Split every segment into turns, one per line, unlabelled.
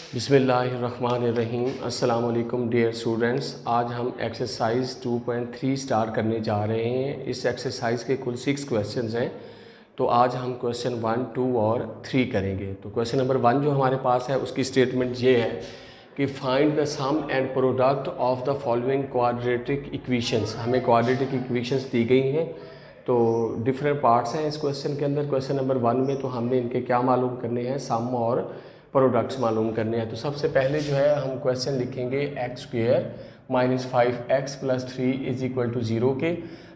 बिस्मिल्लाहिर्रहमानिर्रहीम। अस्सलाम वालेकुम डियर स्टूडेंट्स। आज हम एक्सरसाइज 2.3 स्टार्ट करने जा रहे हैं। इस एक्सरसाइज के कुल 6 क्वेश्चंस हैं, तो आज हम क्वेश्चन 1, 2 और 3 करेंगे। तो क्वेश्चन नंबर 1 जो हमारे पास है उसकी स्टेटमेंट ये है कि find the sum and product of the following quadratic equations. हमें क्वाड्रेटिक इक्वेशंस दी गई हैं, तो डिफरेंट पार्ट्स हैं इस क्वेश्चन के अंदर। क्वेश्चन नंबर 1 में तो हमने इनके क्या मालूम करने हैं, सम और प्रोडक्ट्स मालूम करने हैं। तो सबसे पहले जो है हम क्वेश्चन लिखेंगे X square minus 5x plus 3 is equal to 0 के।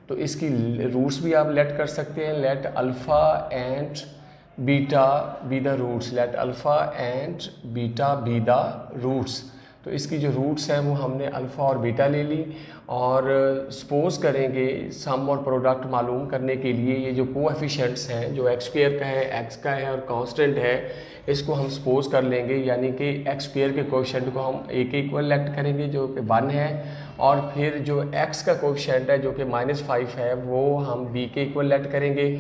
तो इसकी रूट्स भी आप लेट कर सकते हैं। Let alpha and beta be the roots. Let alpha and beta be the roots. तो इसकी जो रूट्स हैं वो हमने अल्फ़ा और बीटा ले ली, और सपोज करेंगे सम और प्रोडक्ट मालूम करने के लिए ये जो कोएफिशिएंट्स हैं, जो एक्स स्क्वेयर का है, एक्स का है और कांस्टेंट है, इसको हम सपोज कर लेंगे। यानी कि एक्स स्क्वेयर के कोएफिशिएंट को हम ए के इक्वल लेट करेंगे जो कि 1 है, और फिर जो एक्स का कोएफिशिएंट है जो कि -5 है वो हम बी के इक्वल लेट करेंगे,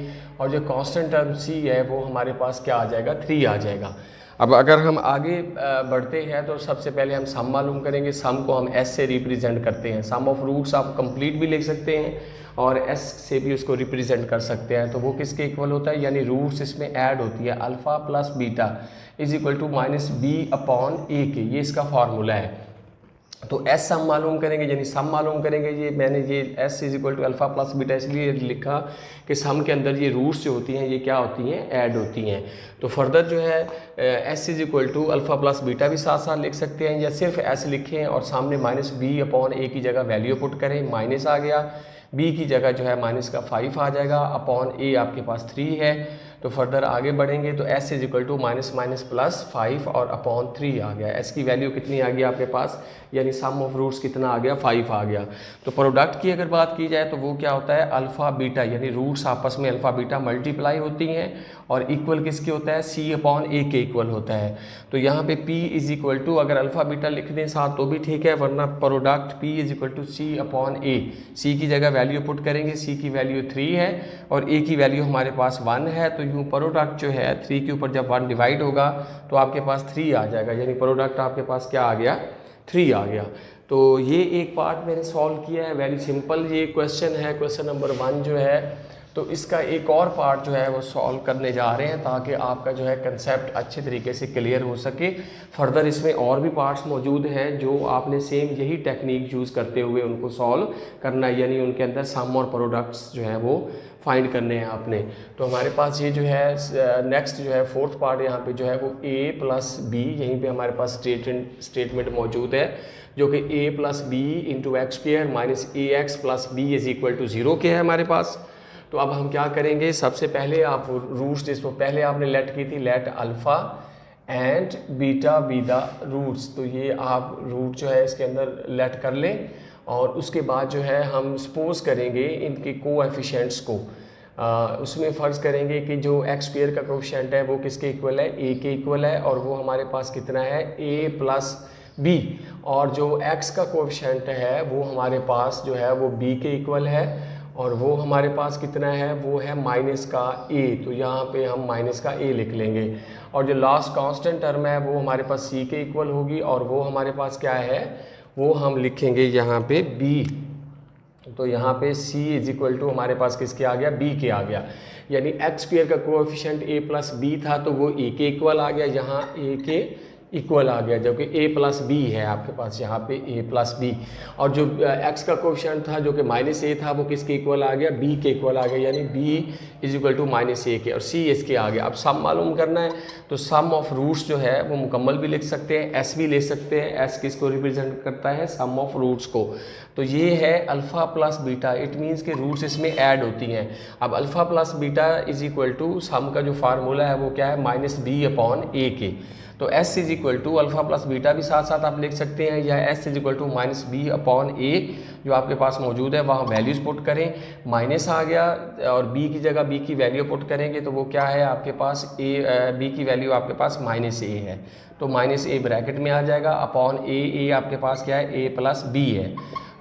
और जो कांस्टेंट टर्म सी है वो हमारे पास क्या आ जाएगा, 3 आ जाएगा। अब अगर हम आगे बढ़ते हैं तो सबसे पहले हम सम मालूम करेंगे। सम को हम एस से रिप्रेजेंट करते हैं। सम ऑफ रूट्स आप कंप्लीट भी लिख सकते हैं और एस से भी उसको रिप्रेजेंट कर सकते हैं। तो वो किसके इक्वल होता है, यानी रूट्स इसमें ऐड होती है। Alpha plus beta is equal to minus b upon a के, ये इसका फार्मूला है। तो एस सम मालूम करेंगे, यानी सम मालूम करेंगे। ये मैंने ये S is equal to alpha plus beta इसलिए लिखा कि सम के अंदर ये रूट्स जो होती हैं ये क्या होती हैं, ऐड होती हैं। तो फर्दर जो है S is equal to alpha plus beta भी साथ साथ लिख सकते हैं, या सिर्फ एस लिखें और सामने माइनस बी अपॉन ए की जगह वैल्यू पुट करें। माइनस आ गया, बी की जगह जो है माइनस का 5 आ जाएगा, अपॉन ए आपके पास 3 है। तो फर्दर आगे बढ़ेंगे तो s is equal to minus minus plus 5 और अपॉन 3 आ गया। s की वैल्यू कितनी आ गई आपके पास, यानी सम ऑफ रूट्स कितना आ गया, 5 आ गया। तो प्रोडक्ट की अगर बात की जाए तो वो क्या होता है, अल्फ़ा बीटा, यानी रूट्स आपस में अल्फ़ा बीटा मल्टीप्लाई होती हैं, और इक्वल किसके होता है, c अपॉन ए के इक्वल होता है। तो यहाँ पे p इज इक्वल टू अगर अल्फ़ा बीटा लिख दें साथ तो भी ठीक है, वरना product p is equal to c upon A. c की जगह वैल्यू पुट करेंगे, c की वैल्यू 3 है और a की वैल्यू हमारे पास 1 है। तो यूँ प्रोडक्ट जो है 3 के ऊपर जब 1 डिवाइड होगा तो आपके पास 3 आ जाएगा, यानी प्रोडक्ट आपके पास क्या आ गया, 3 आ गया। तो ये एक पार्ट मैंने सॉल्व किया है, वेरी सिंपल ये क्वेश्चन है, क्वेश्चन नंबर 1 जो है। तो इसका एक और पार्ट जो है वो सॉल्व करने जा रहे हैं ताकि आपका जो है कंसेप्ट अच्छे तरीके से क्लियर हो सके। फर्दर इसमें और भी पार्ट्स मौजूद हैं जो आपने सेम यही टेक्निक यूज़ करते हुए उनको सॉल्व करना है, यानी उनके अंदर सम और प्रोडक्ट्स जो है वो फाइंड करने हैं आपने। तो हमारे पास ये जो है नेक्स्ट जो है फोर्थ पार्ट यहाँ पे जो है वो a प्लस बी, यहीं पे हमारे पास स्टेटमेंट मौजूद है जो कि a plus B into X square minus A X plus B is equal to 0 के है हमारे पास। तो अब हम क्या करेंगे, सबसे पहले आप रूट्स जिसको पहले आपने लेट की थी, let alpha and beta be the roots. तो ये आप रूट जो है इसके अंदर लेट कर लें, और उसके बाद जो है हम सपोज करेंगे इनके कोएफिशिएंट्स को। उसमें फ़र्ज़ करेंगे कि जो एक्स स्क्वेयर का कोएफिशिएंट है वो किसके इक्वल है, ए के इक्वल है, और वो हमारे पास कितना है, ए प्लस बी। और जो एक्स का कोएफिशिएंट है वो हमारे पास जो है वो बी के इक्वल है, और वो हमारे पास कितना है, वो है माइनस का ए। तो यहाँ पे हम माइनस का ए लिख लेंगे, और जो लास्ट कांस्टेंट टर्म है वो हमारे पास सी के इक्वल होगी, और वो हमारे पास क्या है, वो हम लिखेंगे यहाँ पे बी। तो यहाँ पे c इज इक्वल टू हमारे पास किसके आ गया, b के आ गया। यानी एक्स स्क्वेयर का कोएफिशिएंट a प्लस बी था तो वो a के इक्वल आ गया, यहाँ a के इक्वल आ गया, जबकि a प्लस बी है आपके पास यहाँ पे a प्लस बी। और जो x का कोएफिशिएंट था जो कि माइनस a था वो किसके इक्वल आ गया, b के इक्वल आ गया, यानी b is equal to minus a के, और c इसके आ गया। अब सम मालूम करना है तो सम ऑफ रूट्स जो है वो मुकम्मल भी लिख सकते हैं, s भी ले सकते हैं। s किसको रिप्रेजेंट करता है, सम ऑफ रूट्स को। तो ये है alpha plus beta, it means के रूट्स इसमें ऐड होती हैं। अब alpha plus beta is equal to sum का जो फार्मूला है वो क्या है, माइनस बी अपॉन ए के। तो s is equal to alpha plus beta भी साथ साथ आप लिख सकते हैं, या s is equal to minus b upon a जो आपके पास मौजूद है वहाँ वैल्यूज़ पुट करें। माइनस आ गया और b की जगह b की वैल्यू पुट करेंगे तो वो क्या है आपके पास, b की वैल्यू आपके पास माइनस a है, तो माइनस a ब्रैकेट में आ जाएगा, अपॉन a आपके पास क्या है, a प्लस बी है।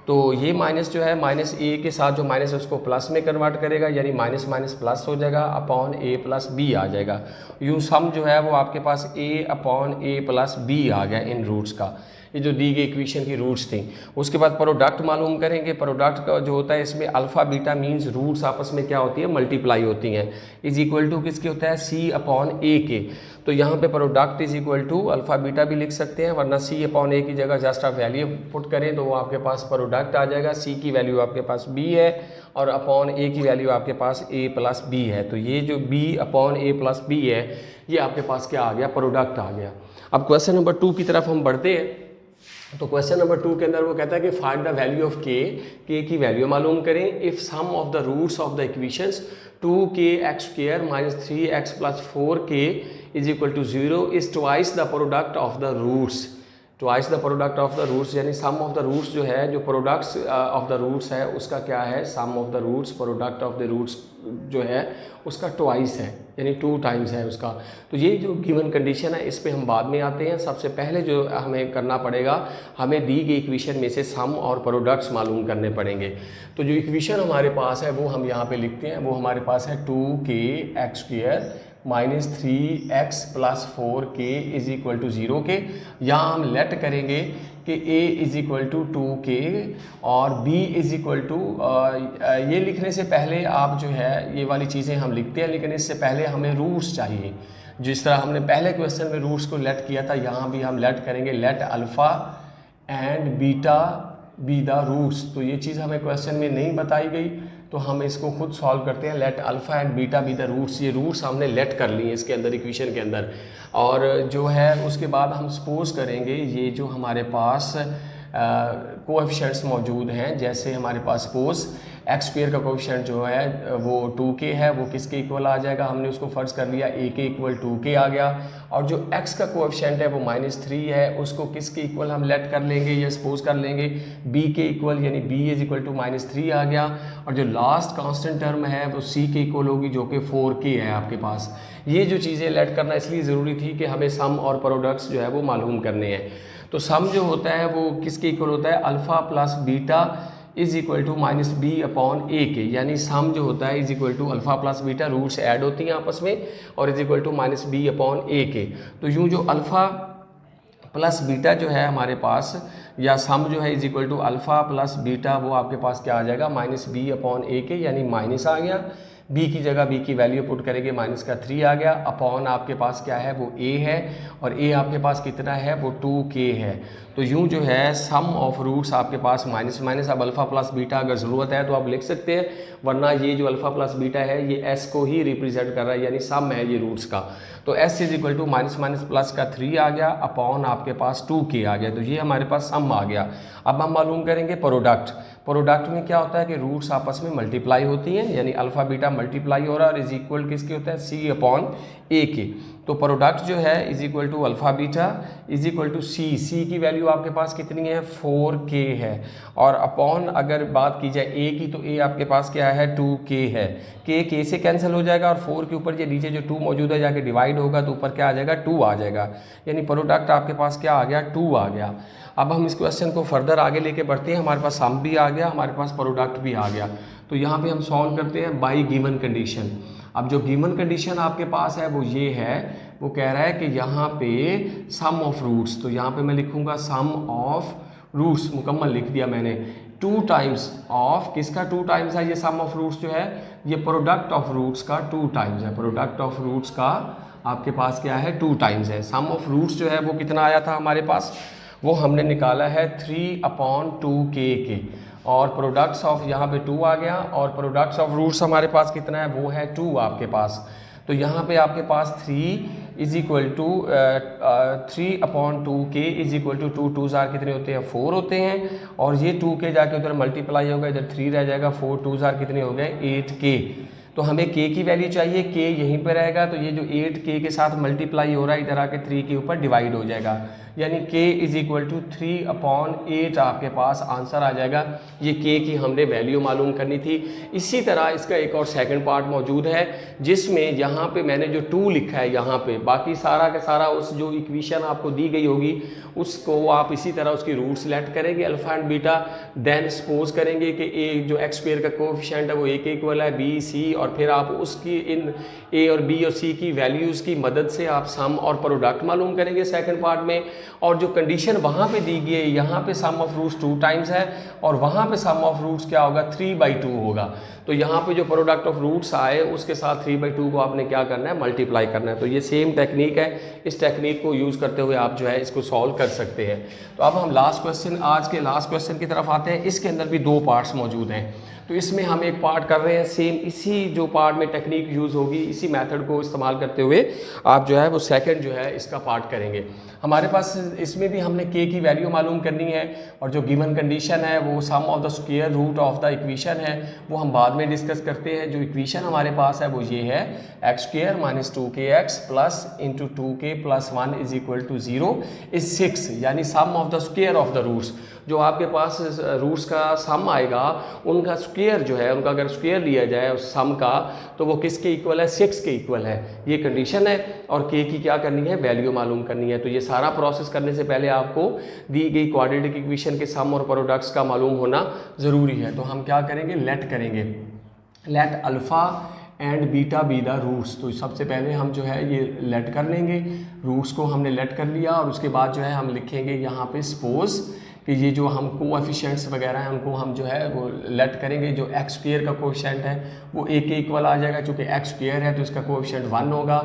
तो ये माइनस जो है माइनस ए के साथ जो माइनस है उसको प्लस में कन्वर्ट करेगा, यानी माइनस माइनस प्लस हो जाएगा, अपॉन ए प्लस बी आ जाएगा। यूँ सम जो है वो आपके पास ए अपॉन ए प्लस बी आ गया इन रूट्स का, ये जो दी गई इक्वेशन की रूट्स थी। उसके बाद प्रोडक्ट मालूम करेंगे। प्रोडक्ट का जो होता है इसमें अल्फ़ा बीटा मीन्स रूट्स आपस में क्या होती है, मल्टीप्लाई होती हैं, इज इक्वल टू किसके होता है, सी अपॉन ए के। तो यहाँ पे product is equal to alpha beta भी लिख सकते हैं, वरना सी अपॉन ए की जगह जस्ट आप वैल्यू पुट करें तो वो आपके पास प्रोडक्ट आ जाएगा। सी की वैल्यू आपके पास बी है और अपॉन ए की वैल्यू आपके पास ए प्लस बी है। तो ये जो बी अपॉन ए प्लस बी है ये आपके पास क्या आ गया, प्रोडक्ट आ गया। अब क्वेश्चन नंबर 2 की तरफ हम बढ़ते हैं। तो क्वेश्चन नंबर 2 के अंदर वो कहता है कि फाइंड द वैल्यू ऑफ के की वैल्यू मालूम करें if sum of the roots of the equations 2kx² minus 3x plus 4k is equal to 0 is twice the product of the roots. Twice the product of the roots यानी sum of the roots जो है, जो products of the roots है उसका क्या है, sum of the roots, product of the roots जो है उसका ट्वाइस है, यानी 2 टाइम्स है उसका। तो ये जो गिवन कंडीशन है इस पे हम बाद में आते हैं। सबसे पहले जो हमें करना पड़ेगा, हमें दी गई इक्वेशन में से सम और प्रोडक्ट्स मालूम करने पड़ेंगे। तो जो इक्वेशन हमारे पास है वो हम यहाँ पे लिखते हैं। वो हमारे पास है 2kx² minus 3x plus 4k is equal to 0 के। यहाँ हम लेट करेंगे कि a is equal to 2k और b इज इक्वल टू, ये लिखने से पहले आप जो है ये वाली चीज़ें हम लिखते हैं, लेकिन इससे पहले हमें रूट्स चाहिए। जिस तरह हमने पहले क्वेश्चन में रूट्स को लेट किया था, यहाँ भी हम लेट करेंगे, let alpha and beta be the roots. तो ये चीज़ हमें क्वेश्चन में नहीं बताई गई, तो हम इसको खुद सॉल्व करते हैं। Let alpha and beta be the roots, ये रूट्स हमने लेट कर लिए इसके अंदर, इक्वेशन के अंदर। और जो है उसके बाद हम सपोज करेंगे ये जो हमारे पास कोएफिशिएंट्स मौजूद हैं, जैसे हमारे पास सपोज x² का कोएफिशिएंट जो है वो 2k है, वो किसके इक्वल आ जाएगा, हमने उसको फ़र्ज़ कर लिया a के इक्वल 2k आ गया। और जो x का कोएफिशिएंट है वो -3 है, उसको किसके इक्वल हम लेट कर लेंगे, ये सपोज कर लेंगे b के इक्वल, यानी b इज इक्वल टू -3 आ गया। और जो लास्ट कांस्टेंट टर्म है वो c के इक्वल होगी, जो कि 4k है आपके पास। ये जो चीज़ें लेट करना इसलिए ज़रूरी थी कि हमें सम और प्रोडक्ट्स जो है वो मालूम करने हैं। तो सम जो होता है वो किसके इक्वल होता है, alpha plus beta is equal to minus b upon a के, यानी सम जो होता है is equal to alpha plus beta, roots add होती हैं आपस में, और is equal to minus b upon a के। तो यूँ जो अल्फ़ा प्लस बीटा जो है हमारे पास, या सम जो है is equal to alpha plus beta, वो आपके पास क्या आ जाएगा, माइनस बी अपॉन ए के, यानी माइनस आ गया। b की जगह b की वैल्यू पुट करेंगे, -3 आ गया। अपॉन आपके पास क्या है, वो a है, और a आपके पास कितना है, वो 2k है। तो यूँ जो है सम ऑफ रूट्स आपके पास माइनस माइनस, अब अल्फ़ा प्लस बीटा अगर ज़रूरत है तो आप लिख सकते हैं, वरना ये जो अल्फ़ा प्लस बीटा है ये s को ही रिप्रेजेंट कर रहा है, यानी सम है ये रूट्स का। तो s is equal to minus minus plus का 3 आ गया, अपॉन आपके पास 2k आ गया। तो ये हमारे पास सम आ गया। अब हम मालूम करेंगे प्रोडक्ट। प्रोडक्ट में क्या होता है कि रूट्स आपस में मल्टीप्लाई होती हैं, यानी अल्फ़ा बीटा मल्टीप्लाई हो रहा है, और इज इक्वल किसके होता है, सी अपॉन ए के। तो प्रोडक्ट जो है is equal to alpha beta is equal to c की वैल्यू आपके पास कितनी है, 4k है। और अपॉन अगर बात की जाए ए की, तो ए आपके पास क्या है, 2k है। k से कैंसिल हो जाएगा, और 4 के ऊपर ये नीचे जो 2 मौजूद है जाके डिवाइड होगा तो ऊपर क्या आ जाएगा, 2 आ जाएगा, यानी प्रोडक्ट आपके पास क्या आ गया, 2 आ गया। अब हम इस क्वेश्चन को फर्दर आगे लेके बढ़ते हैं। हमारे पास सम भी आ गया, हमारे पास प्रोडक्ट भी आ गया। तो यहाँ पे हम सॉल्व करते हैं बाय गिवन कंडीशन। अब जो गिवन कंडीशन आपके पास है वो ये है, वो कह रहा है कि यहाँ पे सम ऑफ रूट्स, तो यहाँ पे मैं लिखूँगा सम ऑफ रूट्स, मुकम्मल लिख दिया मैंने, 2 टाइम्स ऑफ, किसका 2 टाइम्स है, ये सम ऑफ रूट्स जो है ये प्रोडक्ट ऑफ रूट्स का 2 टाइम्स है। प्रोडक्ट ऑफ रूट्स का आपके पास क्या है, 2 टाइम्स है। सम ऑफ रूट्स जो है वो कितना आया था हमारे पास, वो हमने निकाला है 3 अपॉन 2k के, और प्रोडक्ट्स ऑफ यहाँ पे 2 आ गया, और प्रोडक्ट्स ऑफ रूट्स हमारे पास कितना है, वो है 2 आपके पास। तो यहाँ पे आपके पास 3 is equal to 3 upon 2k is equal to 2 2 जार कितने होते हैं, 4 होते हैं, और ये 2k जाके उधर मल्टीप्लाई होगा, इधर 3 रह जाएगा, 4 2 जार कितने हो गए, 8k। तो हमें k की वैल्यू चाहिए, k यहीं पर रहेगा, तो ये जो 8k के साथ मल्टीप्लाई हो रहा है इधर आके 3 के ऊपर डिवाइड हो जाएगा, यानी k इज इक्वल टू 3/8 आपके पास आंसर आ जाएगा। ये k की हमने वैल्यू मालूम करनी थी। इसी तरह इसका एक और सेकंड पार्ट मौजूद है जिसमें यहाँ पे मैंने जो 2 लिखा है यहाँ पे, बाकी सारा का सारा उस जो इक्वेशन आपको दी गई होगी उसको आप इसी तरह उसकी रूट सेलेक्ट करेंगे alpha and beta, then suppose करेंगे कि a जो x स्क्वायर का कोएफिशिएंट है वो a के इक्वल है, b c, और फिर आप उसकी इन a और b और c की वैल्यूज़ की मदद से आप सम और प्रोडक्ट मालूम करेंगे सेकंड पार्ट में। और जो कंडीशन वहाँ पे दी गई है, यहाँ पे सम ऑफ रूट्स 2 टाइम्स है और वहाँ पे सम ऑफ रूट्स क्या होगा 3/2 होगा। तो यहाँ पे जो प्रोडक्ट ऑफ रूट्स आए उसके साथ 3/2 को आपने क्या करना है, मल्टीप्लाई करना है। तो ये सेम टेक्निक है, इस टेक्निक को यूज़ करते हुए आप जो है इसको सॉल्व कर सकते हैं। तो अब हम लास्ट क्वेश्चन, आज के लास्ट क्वेश्चन की तरफ आते हैं। इसके अंदर भी 2 पार्ट्स मौजूद हैं। तो इसमें हम एक पार्ट कर रहे हैं सेम, इसी जो पार्ट में टेक्निक यूज़ होगी, इसी मेथड को इस्तेमाल करते हुए आप जो है वो सेकंड जो है इसका पार्ट करेंगे। हमारे पास इसमें भी हमने k की वैल्यू मालूम करनी है और जो गिवन कंडीशन है वो sum of the square root of the equation है, वो हम बाद में डिस्कस करते हैं। जो इक्वेशन हमारे पास है वो ये है x² - 2kx plus into 2k + 1 is equal to 0 is 6, यानी sum of the square of the roots. जो आपके पास रूट्स का सम आएगा उनका स्क्वायर जो है, उनका अगर स्क्वायर लिया जाए उस सम का तो वो किसके इक्वल है, 6 के इक्वल है। ये कंडीशन है और k की क्या करनी है, वैल्यू मालूम करनी है। तो ये सारा प्रोसेस करने से पहले आपको दी गई क्वाड्रेटिक इक्वेशन के सम और प्रोडक्ट्स का मालूम होना ज़रूरी है। तो हम क्या करेंगे, लेट करेंगे, let alpha and beta be the roots. तो सबसे पहले हम जो है ये लेट कर लेंगे, रूट्स को हमने लेट कर लिया और उसके बाद जो है हम लिखेंगे यहाँ पे सपोज कि ये जो हम कोएफिशिएंट्स वगैरह हैं उनको हम जो है वो लेट करेंगे। जो x स्क्वायर का कोएफिशिएंट है वो a के इक्वल आ जाएगा, चूँकि x स्क्वायर है तो इसका कोएफिशिएंट 1 होगा।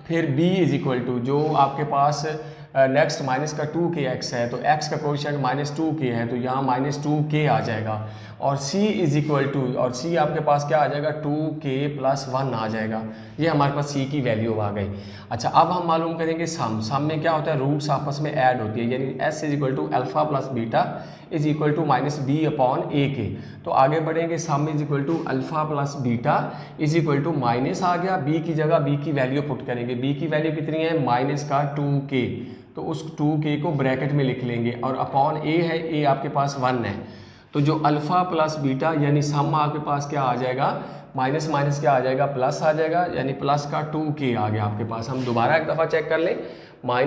फिर b इज इक्वल टू जो आपके पास नेक्स्ट माइनस का 2kx है तो x का कोएफिशिएंट -2k है तो यहाँ -2k आ जाएगा। और c इज इक्वल टू, और c आपके पास क्या आ जाएगा, 2k + 1 आ जाएगा। ये हमारे पास c की वैल्यू आ गई। अच्छा, अब हम मालूम करेंगे सम। सम में क्या होता है, रूट्स आपस में ऐड होती है, यानी s is equal to alpha plus beta is equal to -b/a। तो आगे बढ़ेंगे, sum is equal to alpha plus beta is equal to minus आ गया, b की जगह b की वैल्यू पुट करेंगे। b की वैल्यू कितनी है, -2k, तो उस 2k को ब्रैकेट में लिख लेंगे और अपॉन a है, a आपके पास 1 है। तो जो अल्फ़ा प्लस बीटा यानी सम आपके पास क्या आ जाएगा, माइनस माइनस क्या आ जाएगा, प्लस आ जाएगा, यानी प्लस का 2k आ गया आपके पास। हम दोबारा एक दफ़ा चेक कर लें, -b/a,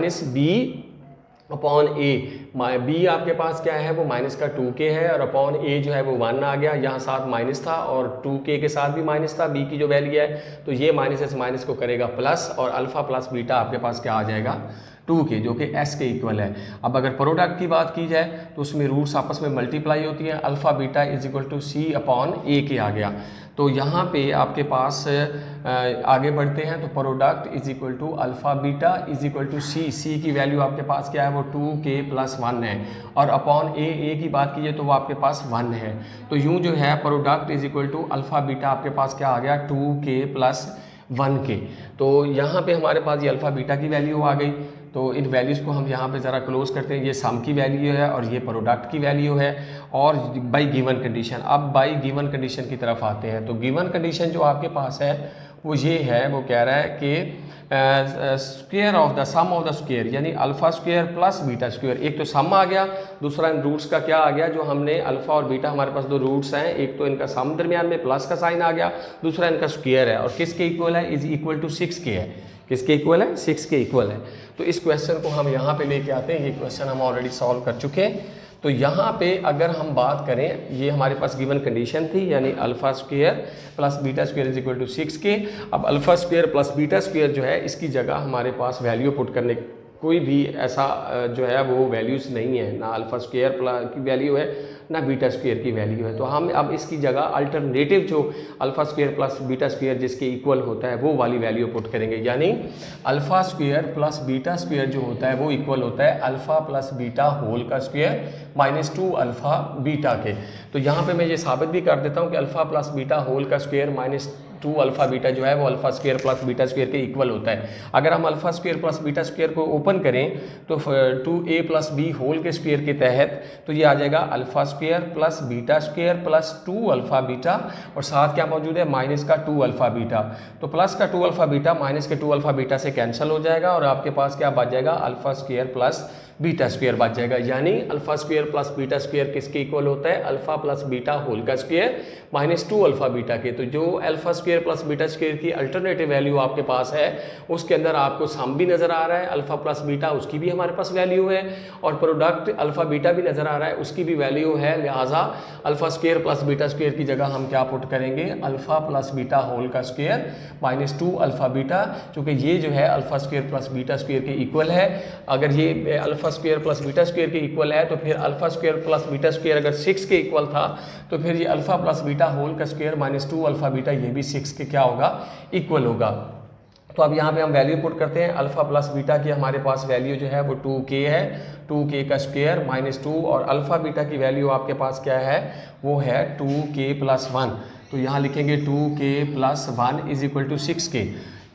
b आपके पास क्या है, वो माइनस का 2k है और अपॉन a जो है वो 1 आ गया। यहाँ साथ माइनस था और 2k के साथ भी माइनस था, b की जो वैल्यू है, तो ये माइनस इस माइनस को करेगा प्लस और अल्फ़ा प्लस बीटा आपके पास क्या आ जाएगा, 2k, जो कि s के इक्वल है। अब अगर प्रोडक्ट की बात की जाए तो उसमें रूट्स आपस में मल्टीप्लाई होती है, alpha beta is equal to c/a आ गया। तो यहाँ पे आपके पास आगे बढ़ते हैं तो product is equal to alpha beta is equal to c की वैल्यू आपके पास क्या है, वो 2k + 1 है और अपॉन a की बात कीजिए तो वो आपके पास 1 है। तो यूँ जो है product is equal to alpha beta आपके पास क्या आ गया, 2k + 1k। तो यहाँ पे हमारे पास ये अल्फ़ा बीटा की वैल्यू आ गई। तो इन वैल्यूज़ को हम यहाँ पे ज़रा क्लोज करते हैं। ये सम की वैल्यू है और ये प्रोडक्ट की वैल्यू है और बाय गिवन कंडीशन। अब बाय गिवन कंडीशन की तरफ आते हैं। तो गिवन कंडीशन जो आपके पास है वो ये है, वो कह रहा है कि square of the sum of the square, यानी alpha square plus beta square. एक तो सम आ गया, दूसरा इन रूट्स का क्या आ गया, जो हमने अल्फ़ा और बीटा हमारे पास 2 रूट्स हैं, एक तो इनका सम दरमियान में प्लस का साइन आ गया, दूसरा इनका स्क्वायर है और किसके इक्वल है, इज इक्वल टू 6k है। किसके इक्वल है, 6 के इक्वल है। तो इस क्वेश्चन को हम यहाँ पे लेके आते हैं। ये क्वेश्चन हम ऑलरेडी सॉल्व कर चुके हैं। तो यहाँ पे अगर हम बात करें, ये हमारे पास गिवन कंडीशन थी, यानी alpha square plus beta square is equal to 6k। अब alpha square plus beta square जो है इसकी जगह हमारे पास वैल्यू पुट करने कोई भी ऐसा जो है वो वैल्यूज़ नहीं है, ना अल्फ़ा स्क्वायर की वैल्यू है ना बीटा स्क्वायर की वैल्यू है। तो हम अब इसकी जगह अल्टरनेटिव जो alpha square plus beta square जिसके इक्वल होता है वो वाली वैल्यू पुट करेंगे, यानी alpha square plus beta square जो होता है वो इक्वल होता है अल्फ़ा प्लस बीटा होल का स्क्वायर -2 अल्फ़ा बीटा के। तो यहाँ पे मैं ये साबित भी कर देता हूँ कि अल्फ़ा प्लस बीटा होल का स्क्वायर -2 अल्फ़ा बीटा जो है वो alpha square plus beta square के इक्वल होता है। अगर हम alpha square plus beta square को ओपन करें तो 2a प्लस b होल के स्क्वायर के तहत तो ये आ जाएगा alpha square plus beta square plus 2 alpha beta और साथ क्या मौजूद है, माइनस का 2 अल्फ़ा बीटा। तो प्लस का 2 अल्फ़ा बीटा माइनस के 2 अल्फ़ा बीटा से कैंसिल हो जाएगा और आपके पास क्या बच जाएगा, alpha square plus beta square बच जाएगा। यानी alpha square plus beta square किसके इक्वल होता है, अल्फा प्लस बीटा होल का स्क्वायर माइनस 2 अल्फा बीटा के। तो जो alpha square plus beta square की अल्टरनेटिव वैल्यू आपके पास है उसके अंदर आपको सम भी नजर आ रहा है, अल्फा प्लस बीटा उसकी भी हमारे पास वैल्यू है, और प्रोडक्ट अल्फा बीटा भी नजर आ रहा है उसकी भी वैल्यू है। लिहाजा alpha square plus beta square की जगह हम क्या पुट करेंगे, अल्फा प्लस बीटा होल का स्क्वायर माइनस 2 अल्फा बीटा, क्योंकि ये जो है alpha square plus beta square के इक्वल है। अगर ये alpha square plus beta square के इक्वल है तो फिर alpha square plus beta square अगर 6 के इक्वल था तो फिर ये अल्फा प्लस बीटा होल का स्क्वायर माइनस 2 अल्फा बीटा ये भी 6 के क्या होगा, इक्वल होगा। तो अब यहाँ पे हम वैल्यू पुट करते हैं, अल्फा प्लस बीटा की हमारे पास वैल्यू जो है वो 2k है, 2k का स्क्वायर माइनस 2, और अल्फा बीटा की वैल्यू आपके पास क्या है, वो है 2k प्लस 1। तो यहाँ लिखेंगे 2k plus 1 is equal to 6k।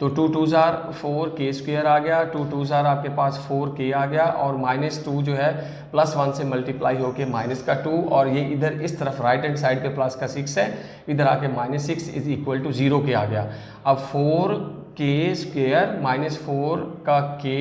तो 2 2 जार 4k स्क्वायर आ गया, 2 2 जार आपके पास 4k आ गया, और माइनस 2 जो है प्लस 1 से मल्टीप्लाई होके माइनस का 2, और ये इधर इस तरफ राइट हैंड साइड पे प्लस का 6 है, इधर आके माइनस 6 इज इक्वल टू 0 के आ गया। अब 4k स्क्वायर माइनस 4 का k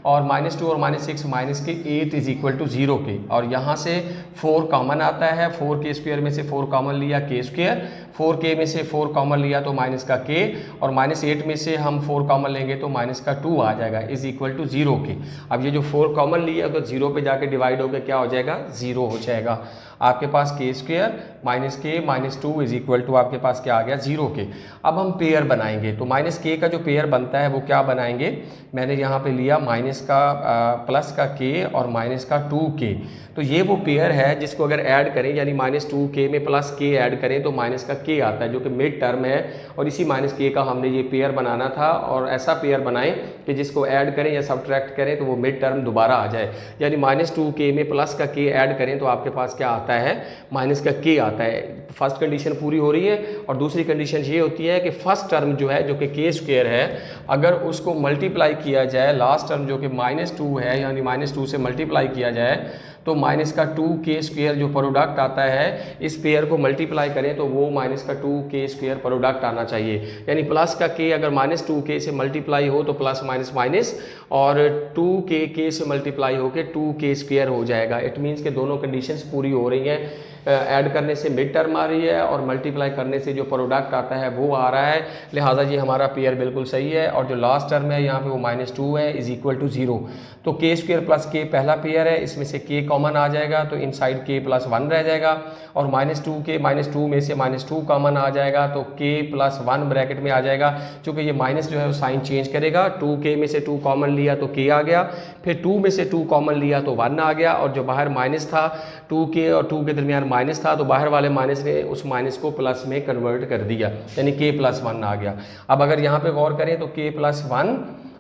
और माइनस 2 और माइनस 6 माइनस के 8 इज इक्वल टू 0 के, और यहाँ से 4 कॉमन आता है, 4k स्क्वायर में से 4 कॉमन लिया k स्क्वायर, 4k में से 4 कॉमन लिया तो माइनस का k, और माइनस 8 में से हम 4 कॉमन लेंगे तो माइनस का 2 आ जाएगा इज इक्वल टू 0 के। अब ये जो 4 कॉमन लिया तो 0 पे जाके डिवाइड होकर क्या हो जाएगा, 0 हो जाएगा। आपके पास k square minus k minus 2 is equal to आपके पास क्या आ गया, 0 के। अब हम पेयर बनाएंगे, तो माइनस k का जो पेयर बनता है वो क्या बनाएंगे, मैंने यहाँ पे लिया माइनस का प्लस का k और माइनस का 2k। तो ये वो पेयर है जिसको अगर ऐड करें, यानी माइनस 2k में प्लस k ऐड करें तो माइनस का k आता है जो कि मिड टर्म है, और इसी माइनस k का हमने ये पेयर बनाना था, और ऐसा पेयर बनाएं कि जिसको ऐड करें या सब्ट्रैक्ट करें तो वो मिड टर्म दोबारा आ जाए। यानी माइनस 2k में प्लस का k ऐड करें तो आपके पास क्या आता है, माइनस का k आता है। फर्स्ट कंडीशन पूरी हो रही है, और दूसरी कंडीशन ये होती है कि फर्स्ट टर्म जो है जो कि k स्क्वायर है, अगर उसको मल्टीप्लाई किया जाए लास्ट टर्म जो कि माइनस 2 है, यानी माइनस 2 से मल्टीप्लाई किया जाए तो माइनस का 2k स्क्वायर जो प्रोडक्ट आता है, इस पेयर को मल्टीप्लाई करें तो वो माइनस का 2k स्क्वायर प्रोडक्ट आना चाहिए। यानी प्लस का k अगर माइनस 2k से मल्टीप्लाई हो तो प्लस माइनस माइनस, और 2k k से मल्टीप्लाई हो के 2k स्क्वायर हो जाएगा। इट मीन्स के दोनों कंडीशंस पूरी हो रही हैं, ऐड करने से मिड टर्म आ रही है और मल्टीप्लाई करने से जो प्रोडक्ट आता है वो आ रहा है। लिहाजा ये हमारा पेयर बिल्कुल सही है, और जो लास्ट टर्म है यहाँ पे वो माइनस 2 है इज इक्वल टू 0। तो k स्क्वायर प्लस k पहला पेयर है, इसमें से k कॉमन आ जाएगा तो इनसाइड k प्लस 1 रह जाएगा, और माइनस 2k माइनस 2 में से माइनस 2 कॉमन आ जाएगा तो k प्लस 1 ब्रैकेट में आ जाएगा। चूँकि ये माइनस जो है वो साइन चेंज करेगा, 2k में से 2 कॉमन लिया तो k आ गया, फिर 2 में से 2 कॉमन लिया तो 1 आ गया, और जो बाहर माइनस था 2k और 2 के दरमियान माइनस था तो बाहर वाले माइनस ने उस माइनस को प्लस में कन्वर्ट कर दिया, यानी k प्लस 1 आ गया। अब अगर यहाँ पे गौर करें तो k प्लस 1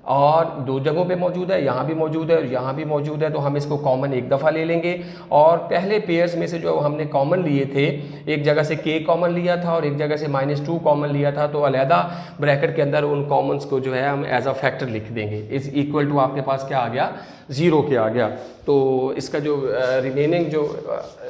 और दो जगहों पे मौजूद है, यहाँ भी मौजूद है और यहाँ भी मौजूद है, तो हम इसको कॉमन एक दफ़ा ले लेंगे। और पहले पेयर्स में से जो हमने कॉमन लिए थे, एक जगह से k कॉमन लिया था और एक जगह से माइनस 2 कॉमन लिया था, तो अलहदा ब्रैकेट के अंदर उन कॉमन्स को जो है हम एज अ फैक्टर लिख देंगे। इज इक्वल टू आपके पास क्या आ गया, 0 के आ गया। तो इसका जो रिमेनिंग जो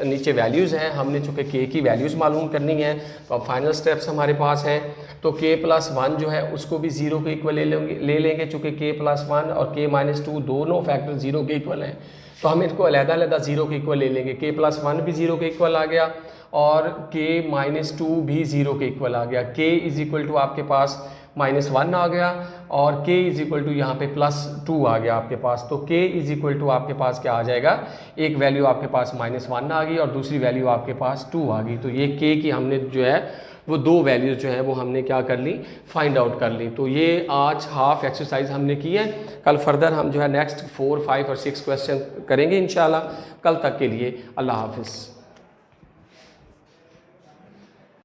नीचे वैल्यूज़ हैं, हमने चूँकि k की वैल्यूज़ मालूम करनी है, तो अब फाइनल स्टेप्स हमारे पास हैं। तो k प्लस 1 जो है उसको भी 0 के इक्वल ले लेंगे, चूँकि k प्लस 1 और k माइनस 2 दोनों फैक्टर 0 के इक्वल हैं, तो हम इनको अलग-अलग 0 के इक्वल ले लेंगे। k प्लस 1 भी 0 के इक्वल आ गया और k माइनस 2 भी 0 के इक्वल आ गया। k इज इक्वल टू आपके पास माइनस 1 आ गया और k इज इक्वल टू यहाँ पे प्लस 2 आ गया आपके पास। तो k इज इक्वल टू आपके पास क्या आ जाएगा, एक वैल्यू आपके पास माइनस 1 आ गई और दूसरी वैल्यू आपके पास 2 आ गई। तो ये k की हमने जो है वो दो वैल्यूज़ जो है वो हमने क्या कर ली, फाइंड आउट कर ली। तो ये आज हाफ एक्सरसाइज हमने की है। कल फर्दर हम जो है नेक्स्ट 4, 5 और 6 क्वेश्चन करेंगे इंशाल्लाह। कल तक के लिए अल्लाह हाफिज़।